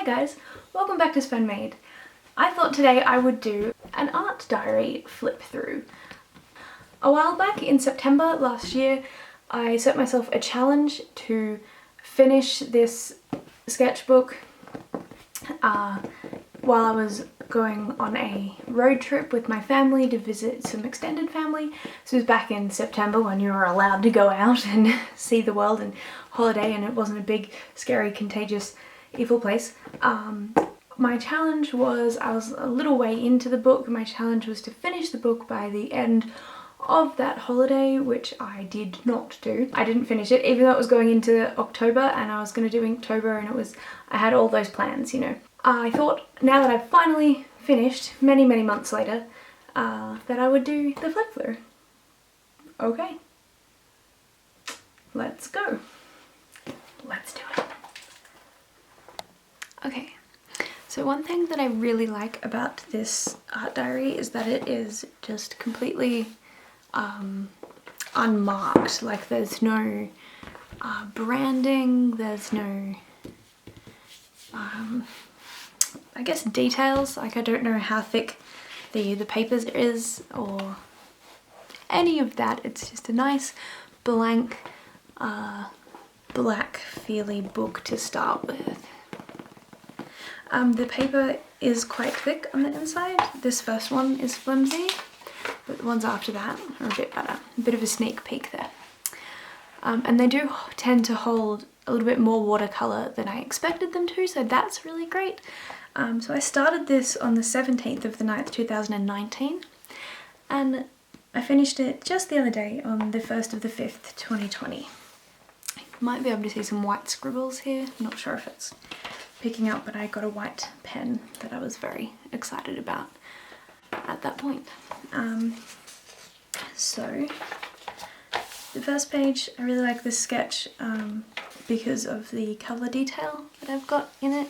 Hi guys, welcome back to SpenMade. I thought today I would do an art diary flip through. A while back in September last year, I set myself a challenge to finish this sketchbook while I was going on a road trip with my family to visit some extended family. This was back in September when you were allowed to go out and see the world and holiday, and it wasn't a big, scary, contagious, evil place. My challenge was, I was a little way into the book, my challenge was to finish the book by the end of that holiday, which I did not do. I didn't finish it, even though it was going into October and I was going to do Inktober, and I had all those plans, you know. I thought, now that I've finally finished, many months later, that I would do the flip through. Okay. Let's go. Let's do it. Okay. So one thing that I really like about this art diary is that it is just completely unmarked. Like there's no branding, there's no I guess details. Like I don't know how thick the papers is or any of that. It's just a nice blank black feely book to start with. The paper is quite thick on the inside. This first one is flimsy, but the ones after that are a bit better. A bit of a sneak peek there. And they do tend to hold a little bit more watercolour than I expected them to, so that's really great. So I started this on the 17th of the 9th, 2019, and I finished it just the other day on the 1st of the 5th, 2020. You might be able to see some white scribbles here. I'm not sure if it's picking up, but I got a white pen that I was very excited about at that point. So the first page, I really like this sketch because of the colour detail that I've got in it.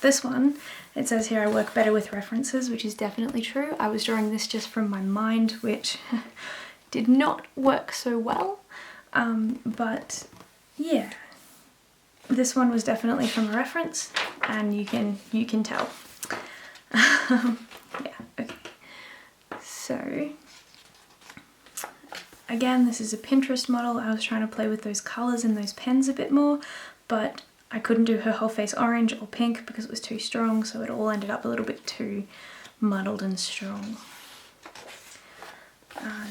This one, it says here I work better with references, which is definitely true. I was drawing this just from my mind, which did not work so well. But yeah, this one was definitely from a reference, and you can tell. Yeah, okay. So again, this is a Pinterest model. I was trying to play with those colours and those pens a bit more, but I couldn't do her whole face orange or pink because it was too strong, so it all ended up a little bit too muddled and strong.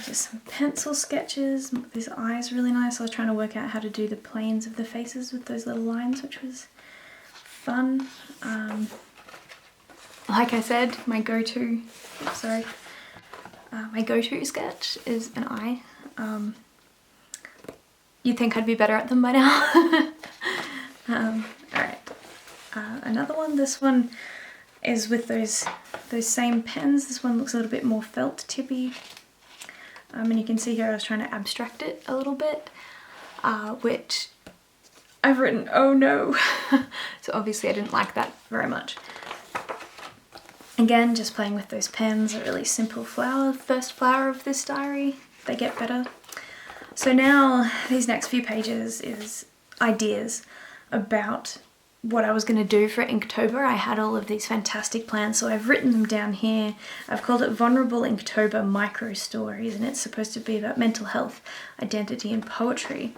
Just some pencil sketches. This eye is really nice. I was trying to work out how to do the planes of the faces with those little lines, which was fun. Like I said, my go-to sketch is an eye. You'd think I'd be better at them by now. Alright. Another one. This one is with those same pens. This one looks a little bit more felt tippy. And you can see here I was trying to abstract it a little bit, which I've written, oh no. So obviously I didn't like that very much. Again, just playing with those pens, a really simple flower, first flower of this diary. They get better. So now these next few pages is ideas about what I was going to do for Inktober. I had all of these fantastic plans, so I've written them down here. I've called it Vulnerable Inktober Micro Stories, and it's supposed to be about mental health, identity and poetry.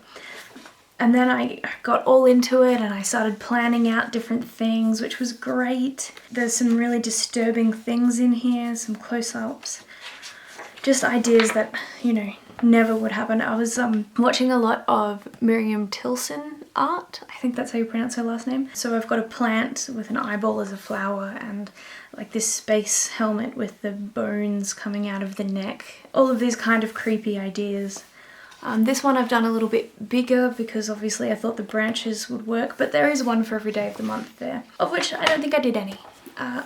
And then I got all into it and I started planning out different things, which was great. There's some really disturbing things in here, some close-ups, just ideas that, you know, never would happen. I was watching a lot of Miriam Tilson art. I think that's how you pronounce her last name. So I've got a plant with an eyeball as a flower and like this space helmet with the bones coming out of the neck. All of these kind of creepy ideas. This one I've done a little bit bigger because obviously I thought the branches would work, but there is one for every day of the month there, of which I don't think I did any.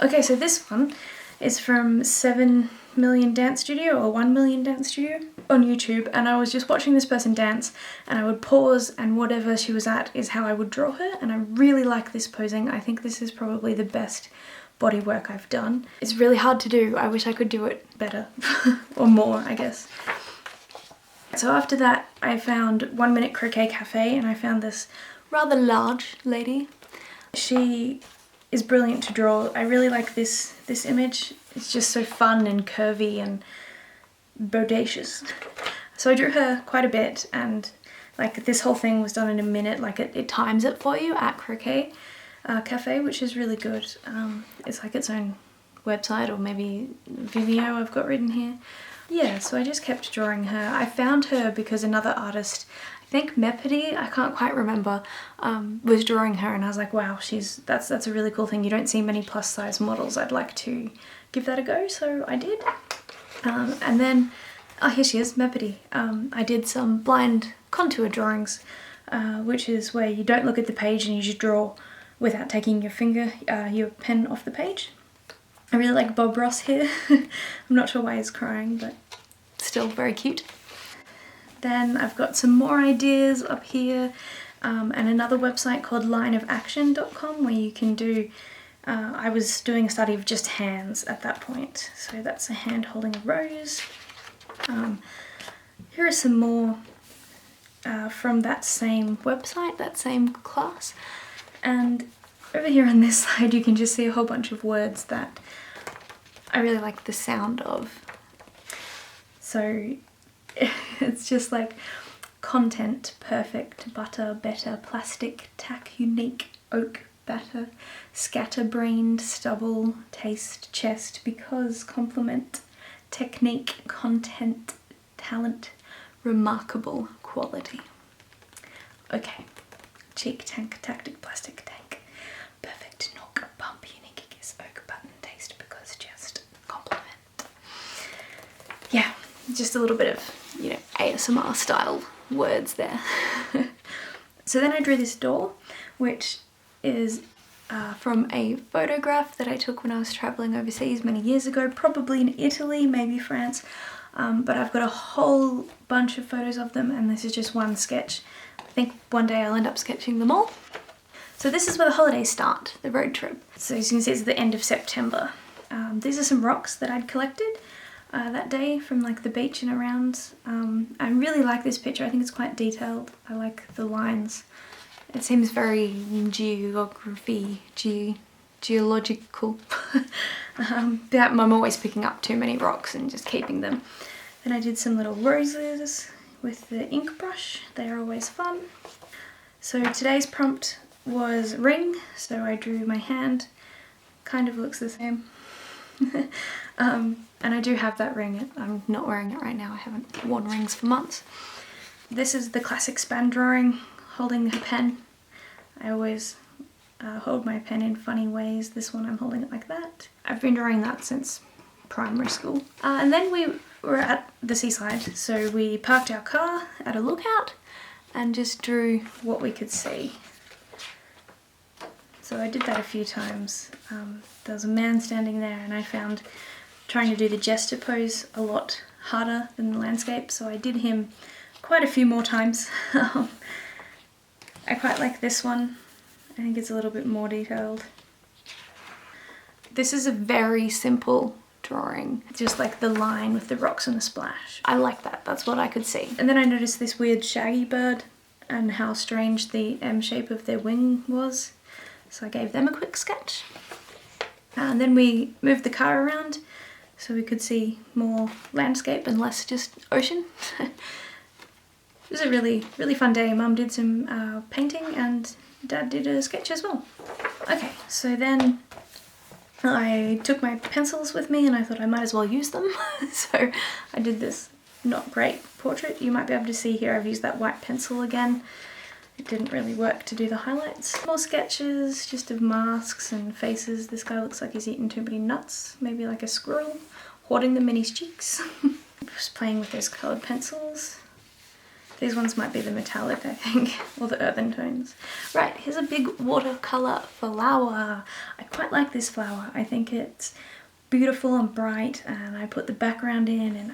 Okay, so this one is from 7 Million Dance Studio or 1 Million Dance Studio on YouTube, and I was just watching this person dance and I would pause and whatever she was at is how I would draw her, and I really like this posing. I think this is probably the best body work I've done. It's really hard to do. I wish I could do it better or more, I guess. So after that I found 1 Minute Croquet Cafe, and I found this rather large lady. She is brilliant to draw. I really like this image. It's just so fun and curvy and bodacious. So I drew her quite a bit, and like this whole thing was done in a minute. Like it times it for you at Croquet Cafe, which is really good. It's like its own website, or maybe Vimeo I've got written here. Yeah, so I just kept drawing her. I found her because another artist, I think Mepity, I can't quite remember, was drawing her, and I was like, wow, that's a really cool thing. You don't see many plus size models. I'd like to give that a go, so I did. And then, oh, here she is, Mepity. I did some blind contour drawings, which is where you don't look at the page and you just draw without taking your pen off the page. I really like Bob Ross here. I'm not sure why he's crying, but still very cute. Then I've got some more ideas up here, and another website called lineofaction.com, where you can do, I was doing a study of just hands at that point. So that's a hand holding a rose. Here are some more from that same website, that same class. And over here on this side you can just see a whole bunch of words that I really like the sound of. So it's just like content, perfect, butter, better, plastic, tack, unique, oak, batter, scatterbrained, stubble, taste, chest, because, compliment, technique, content, talent, remarkable, quality. Okay, cheek, tank, tactic, plastic, tank, perfect, knock, bump, unique, kiss, oak, button, taste, because, chest, compliment. Yeah, just a little bit of, you know, ASMR style words there. So then I drew this door, which is from a photograph that I took when I was traveling overseas many years ago, probably in Italy, maybe France, but I've got a whole bunch of photos of them, and this is just one sketch. I think one day I'll end up sketching them all. So this is where the holidays start, the road trip. So as you can see, it's the end of September. These are some rocks that I'd collected that day from like the beach and around. I really like this picture. I think it's quite detailed. I like the lines. It seems very geological. That I'm always picking up too many rocks and just keeping them. Then I did some little roses with the ink brush. They are always fun. So today's prompt was ring, so I drew my hand. Kind of looks the same. And I do have that ring. I'm not wearing it right now. I haven't worn rings for months. This is the classic span drawing, holding her pen. I always hold my pen in funny ways. This one I'm holding it like that. I've been drawing that since primary school. And then we were at the seaside, so we parked our car at a lookout and just drew what we could see. So I did that a few times. There was a man standing there, and I found trying to do the jester pose a lot harder than the landscape, so I did him quite a few more times. I quite like this one. I think it's a little bit more detailed. This is a very simple drawing, just like the line with the rocks and the splash. I like that, that's what I could see. And then I noticed this weird shaggy bird and how strange the M shape of their wing was, so I gave them a quick sketch. And then we moved the car around so we could see more landscape and less just ocean. It was a really, really fun day. Mum did some painting and Dad did a sketch as well. Okay, so then I took my pencils with me and I thought I might as well use them. So I did this not great portrait. You might be able to see here I've used that white pencil again. It didn't really work to do the highlights. More sketches, just of masks and faces. This guy looks like he's eaten too many nuts, maybe like a squirrel, hoarding them in his cheeks. Just playing with those coloured pencils. These ones might be the metallic, I think, or the earthen tones. Right, here's a big watercolour flower. I quite like this flower. I think it's beautiful and bright, and I put the background in, and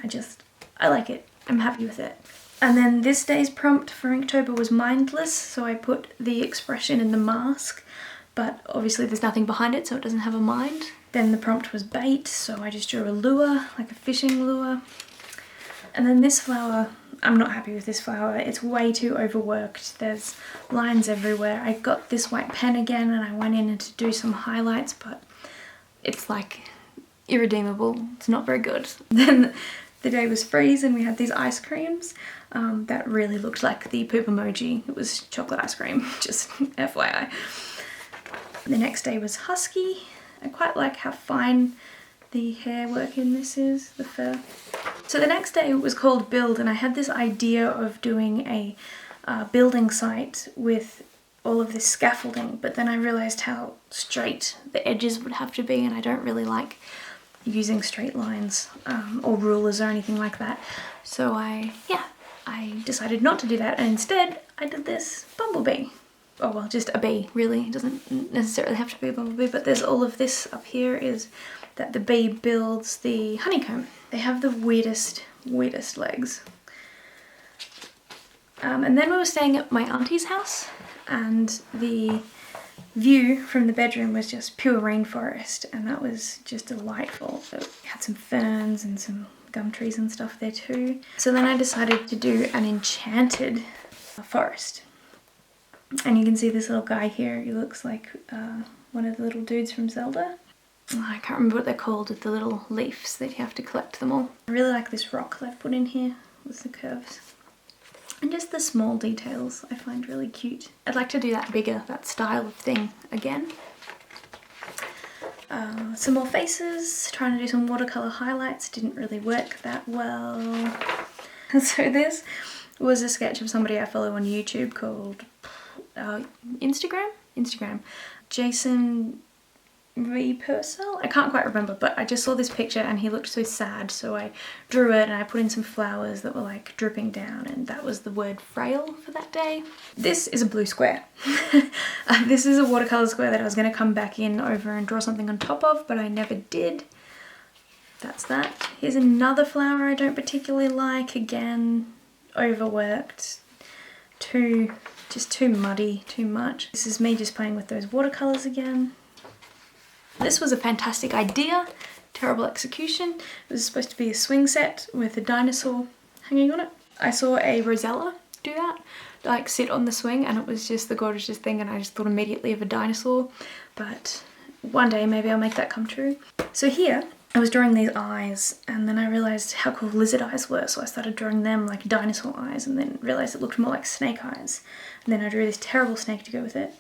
I like it. I'm happy with it. And then this day's prompt for Inktober was mindless, so I put the expression in the mask, but obviously there's nothing behind it, so it doesn't have a mind. Then the prompt was bait, so I just drew a lure, like a fishing lure. And then this flower I'm not happy with this flower. It's way too overworked. There's lines everywhere. I got this white pen again and I went in to do some highlights, but it's like irredeemable. It's not very good. Then the day was freeze and we had these ice creams that really looked like the poop emoji. It was chocolate ice cream, just FYI. The next day was husky. I quite like how fine the hair work in this is, the fur. So the next day was called Build, and I had this idea of doing a building site with all of this scaffolding, but then I realized how straight the edges would have to be, and I don't really like using straight lines or rulers or anything like that. So I decided not to do that, and instead I did this bumblebee. Oh well, just a bee really. It doesn't necessarily have to be a bumblebee, but there's all of this up here is that the bee builds the honeycomb. They have the weirdest legs. And then we were staying at my auntie's house, and the view from the bedroom was just pure rainforest, and that was just delightful. So we had some ferns and some gum trees and stuff there too. So then I decided to do an enchanted forest. And you can see this little guy here. He looks like one of the little dudes from Zelda. Oh, I can't remember what they're called, with the little leaves that you have to collect them all. I really like this rock that I've put in here with the curves. And just the small details I find really cute. I'd like to do that bigger, that style of thing again. Some more faces, trying to do some watercolour highlights, didn't really work that well. So this was a sketch of somebody I follow on YouTube called Instagram, Jason V. Purcell? I can't quite remember, but I just saw this picture and he looked so sad, so I drew it and I put in some flowers that were like dripping down, and that was the word frail for that day. This is a blue square. This is a watercolour square that I was going to come back in over and draw something on top of, but I never did. That's that. Here's another flower I don't particularly like. Again, overworked. Just too muddy, too much. This is me just playing with those watercolours again. This was a fantastic idea, terrible execution. It was supposed to be a swing set with a dinosaur hanging on it. I saw a Rosella do that, like sit on the swing, and it was just the gorgeousest thing, and I just thought immediately of a dinosaur. But one day maybe I'll make that come true. So here I was drawing these eyes, and then I realised how cool lizard eyes were, so I started drawing them like dinosaur eyes, and then realised it looked more like snake eyes. And then I drew this terrible snake to go with it.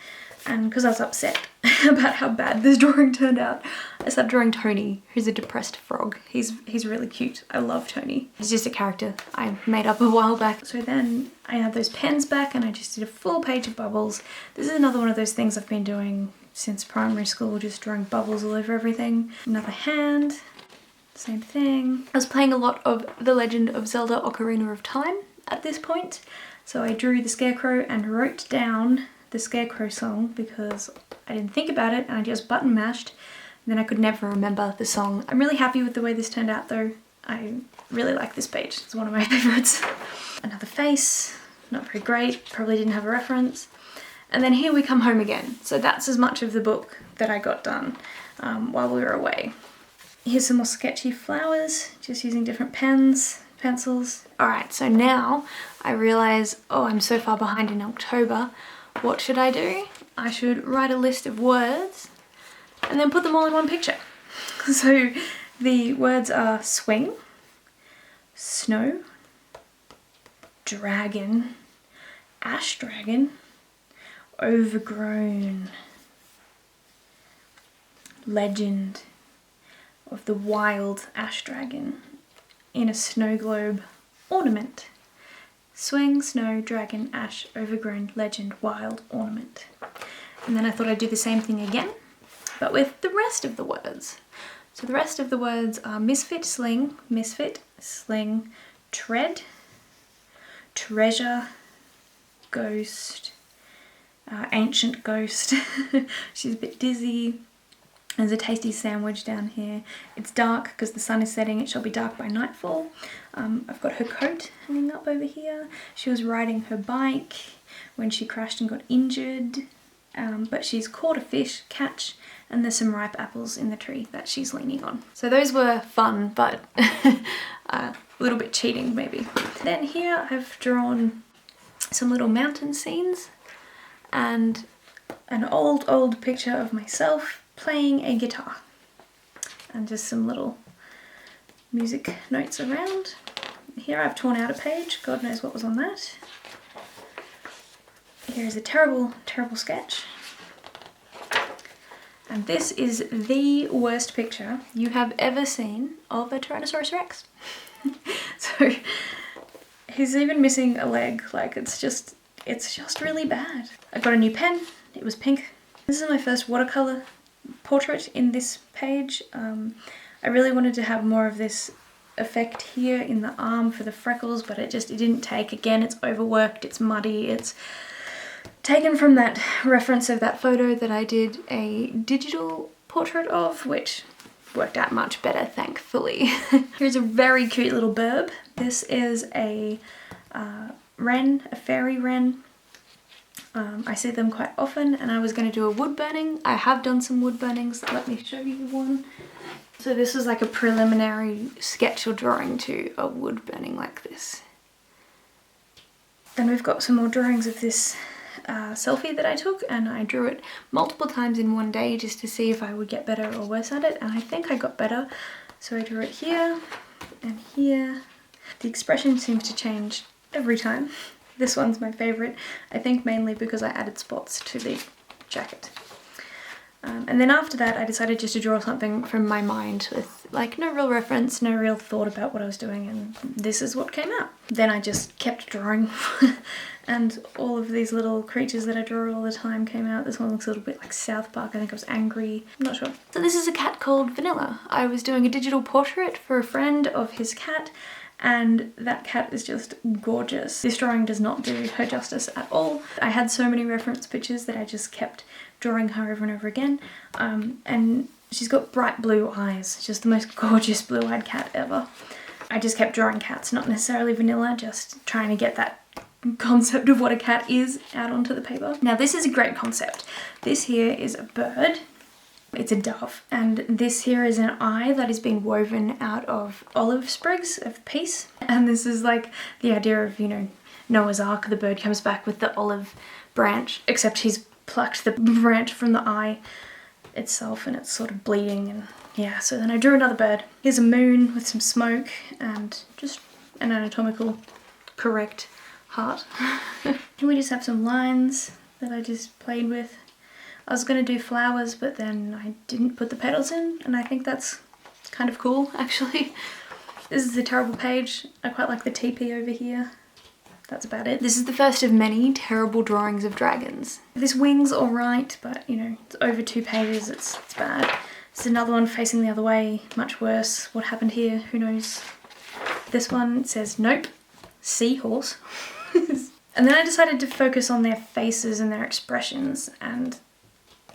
And because I was upset about how bad this drawing turned out, I started drawing Tony, who's a depressed frog. He's really cute. I love Tony. He's just a character I made up a while back. So then I had those pens back and I just did a full page of bubbles. This is another one of those things I've been doing since primary school, just drawing bubbles all over everything. Another hand, same thing. I was playing a lot of The Legend of Zelda Ocarina of Time at this point. So I drew the scarecrow and wrote down the Scarecrow song because I didn't think about it and I just button mashed, and then I could never remember the song. I'm really happy with the way this turned out though. I really like this page. It's one of my favourites. Another face, not very great, probably didn't have a reference. And then here we come home again. So that's as much of the book that I got done while we were away. Here's some more sketchy flowers, just using different pens, pencils. Alright, so now I realise, oh, I'm so far behind in October. What should I do? I should write a list of words and then put them all in one picture. So the words are swing, snow, dragon, ash dragon, overgrown, legend of the wild ash dragon in a snow globe ornament. Swing, snow, dragon, ash, overgrown, legend, wild, ornament. And then I thought I'd do the same thing again, but with the rest of the words. So the rest of the words are misfit, sling, tread, treasure, ghost, ancient ghost. She's a bit dizzy. There's a tasty sandwich down here. It's dark because the sun is setting. It shall be dark by nightfall. I've got her coat hanging up over here. She was riding her bike when she crashed and got injured. But she's caught a fish, catch, and there's some ripe apples in the tree that she's leaning on. So those were fun, but a little bit cheating maybe. Then here I've drawn some little mountain scenes and an old picture of myself playing a guitar. And just some little music notes around. Here I've torn out a page, God knows what was on that. Here is a terrible sketch. And this is the worst picture you have ever seen of a Tyrannosaurus Rex. So he's even missing a leg, like it's just really bad. I got a new pen, it was pink. This is my first watercolor portrait in this page. I really wanted to have more of this effect here in the arm for the freckles, but it didn't take. Again, it's overworked, it's muddy, it's taken from that reference of that photo that I did a digital portrait of, which worked out much better, thankfully. Here's a very cute little burb. This is a wren, a fairy wren. I see them quite often, and I was going to do a wood burning. I have done some wood burnings. Let me show you one. So this is like a preliminary sketch or drawing to a wood burning like this. Then we've got some more drawings of this selfie that I took, and I drew it multiple times in one day just to see if I would get better or worse at it, and I think I got better. So I drew it here and here. The expression seems to change every time. This one's my favourite, I think mainly because I added spots to the jacket. And then after that I decided just to draw something from my mind with like no real reference, no real thought about what I was doing, and this is what came out. Then I just kept drawing and all of these little creatures that I draw all the time came out. This one looks a little bit like South Park. I think I was angry, I'm not sure. So this is a cat called Vanilla. I was doing a digital portrait for a friend of his cat, and that cat is just gorgeous. This drawing does not do her justice at all. I had so many reference pictures that I just kept drawing her over and over again, and she's got bright blue eyes, just the most gorgeous blue-eyed cat ever. I just kept drawing cats, not necessarily Vanilla, just trying to get that concept of what a cat is out onto the paper. Now this is a great concept. This here is a bird. It's a dove, and this here is an eye that is being woven out of olive sprigs of peace. And this is like the idea of, you know, Noah's Ark. The bird comes back with the olive branch, except he's plucked the branch from the eye itself and it's sort of bleeding, and yeah, so then I drew another bird. Here's a moon with some smoke and just an anatomical correct heart. Can we just have some lines that I just played with? I was going to do flowers, but then I didn't put the petals in, and I think that's kind of cool actually. This is a terrible page. I quite like the teepee over here. That's about it. This is the first of many terrible drawings of dragons. This wing's alright, but you know, it's over 2 pages, it's bad. This is another one facing the other way, much worse. What happened here? Who knows? This one says, nope, seahorse. And then I decided to focus on their faces and their expressions, and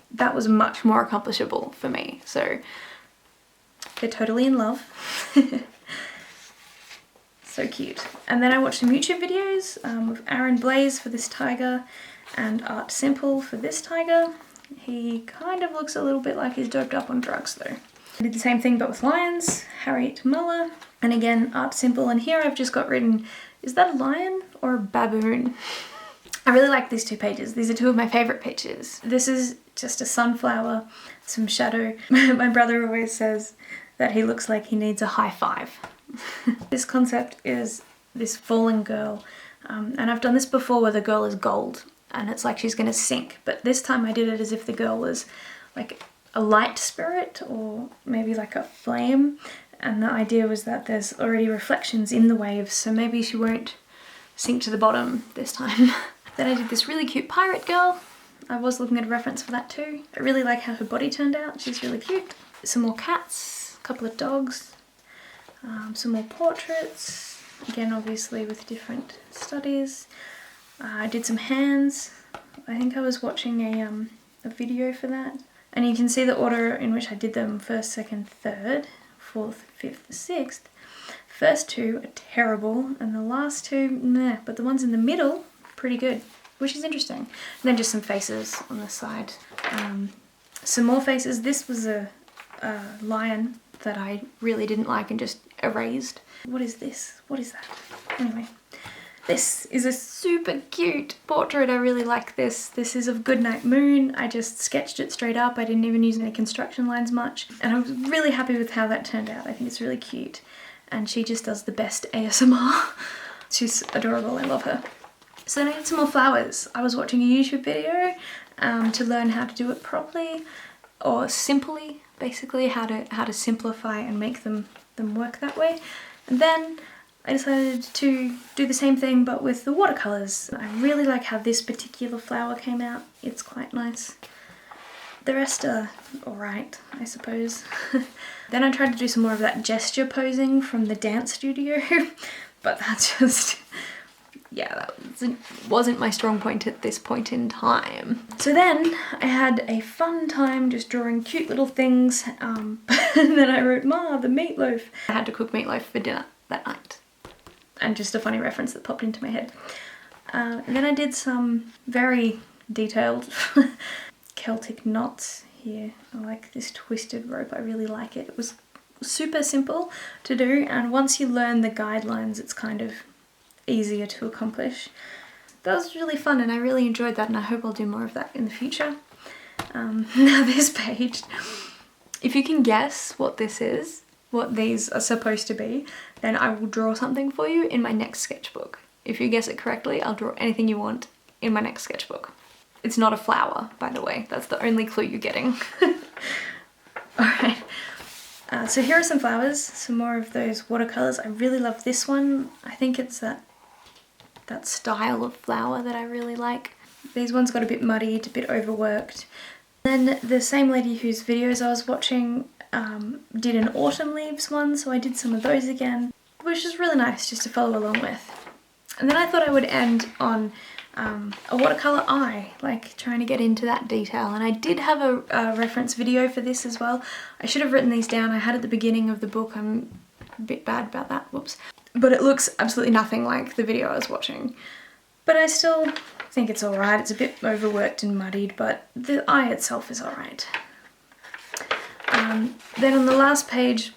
that was much more accomplishable for me. So they're totally in love. So cute. And then I watched some YouTube videos with Aaron Blaze for this tiger and Art Simple for this tiger. He kind of looks a little bit like he's doped up on drugs though. I did the same thing but with lions, Harriet Muller, and again Art Simple, and here I've just got written, is that a lion or a baboon? I really like these 2 pages. These are 2 of my favourite pictures. This is just a sunflower, some shadow. My brother always says that he looks like he needs a high five. This concept is this fallen girl, and I've done this before where the girl is gold and it's like she's gonna sink, but this time I did it as if the girl was like a light spirit or maybe like a flame, and the idea was that there's already reflections in the waves, so maybe she won't sink to the bottom this time. Then I did this really cute pirate girl. I was looking at a reference for that too. I really like how her body turned out. She's really cute. Some more cats, a couple of dogs. Some more portraits, again obviously with different studies. I did some hands. I think I was watching a video for that. And you can see the order in which I did them: 1st, 2nd, 3rd, 4th, 5th, 6th. First 2 are terrible and the last 2, meh, but the ones in the middle, pretty good, which is interesting. And then just some faces on the side. Some more faces. This was a lion that I really didn't like and just erased. What is this? What is that? Anyway, this is a super cute portrait. I really like this. This is of Goodnight Moon. I just sketched it straight up. I didn't even use any construction lines much. And I was really happy with how that turned out. I think it's really cute. And she just does the best ASMR. She's adorable. I love her. So then I need some more flowers. I was watching a YouTube video to learn how to do it properly, or simply, basically how to simplify and make them work that way. And then I decided to do the same thing but with the watercolours. I really like how this particular flower came out. It's quite nice. The rest are alright, I suppose. Then I tried to do some more of that gesture posing from the dance studio, but that just, yeah, that wasn't my strong point at this point in time. So then I had a fun time just drawing cute little things, and then I wrote, "Ma, the meatloaf." I had to cook meatloaf for dinner that night. And just a funny reference that popped into my head. And then I did some very detailed Celtic knots here. I like this twisted rope, I really like it. It was super simple to do, and once you learn the guidelines it's kind of easier to accomplish. That was really fun and I really enjoyed that, and I hope I'll do more of that in the future. Now this page, if you can guess what this is, what these are supposed to be, then I will draw something for you in my next sketchbook. If you guess it correctly, I'll draw anything you want in my next sketchbook. It's not a flower, by the way. That's the only clue you're getting. Alright, so here are some flowers, some more of those watercolours. I really love this one. I think it's that style of flower that I really like. These ones got a bit muddied, a bit overworked. Then the same lady whose videos I was watching did an autumn leaves one, so I did some of those again, which is really nice just to follow along with. And then I thought I would end on a watercolour eye, like trying to get into that detail. And I did have a reference video for this as well. I should have written these down. I had at the beginning of the book. I'm a bit bad about that, whoops. But it looks absolutely nothing like the video I was watching. But I still think it's alright. It's a bit overworked and muddied, but the eye itself is alright. Then on the last page,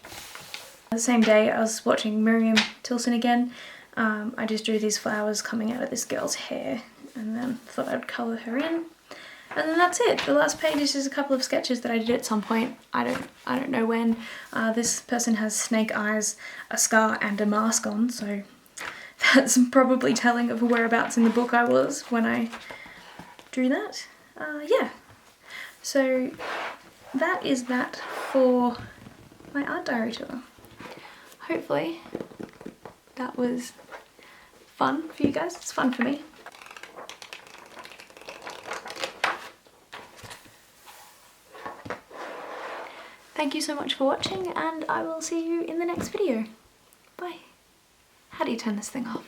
the same day, I was watching Miriam Tilson again. I just drew these flowers coming out of this girl's hair and then thought I'd colour her in. And then that's it. The last page is just a couple of sketches that I did at some point. I don't know when. This person has snake eyes, a scar and a mask on, so that's probably telling of whereabouts in the book I was when I drew that. Yeah. So that is that for my art diary tour. Hopefully that was fun for you guys. It's fun for me. Thank you so much for watching, and I will see you in the next video. Bye. How do you turn this thing off?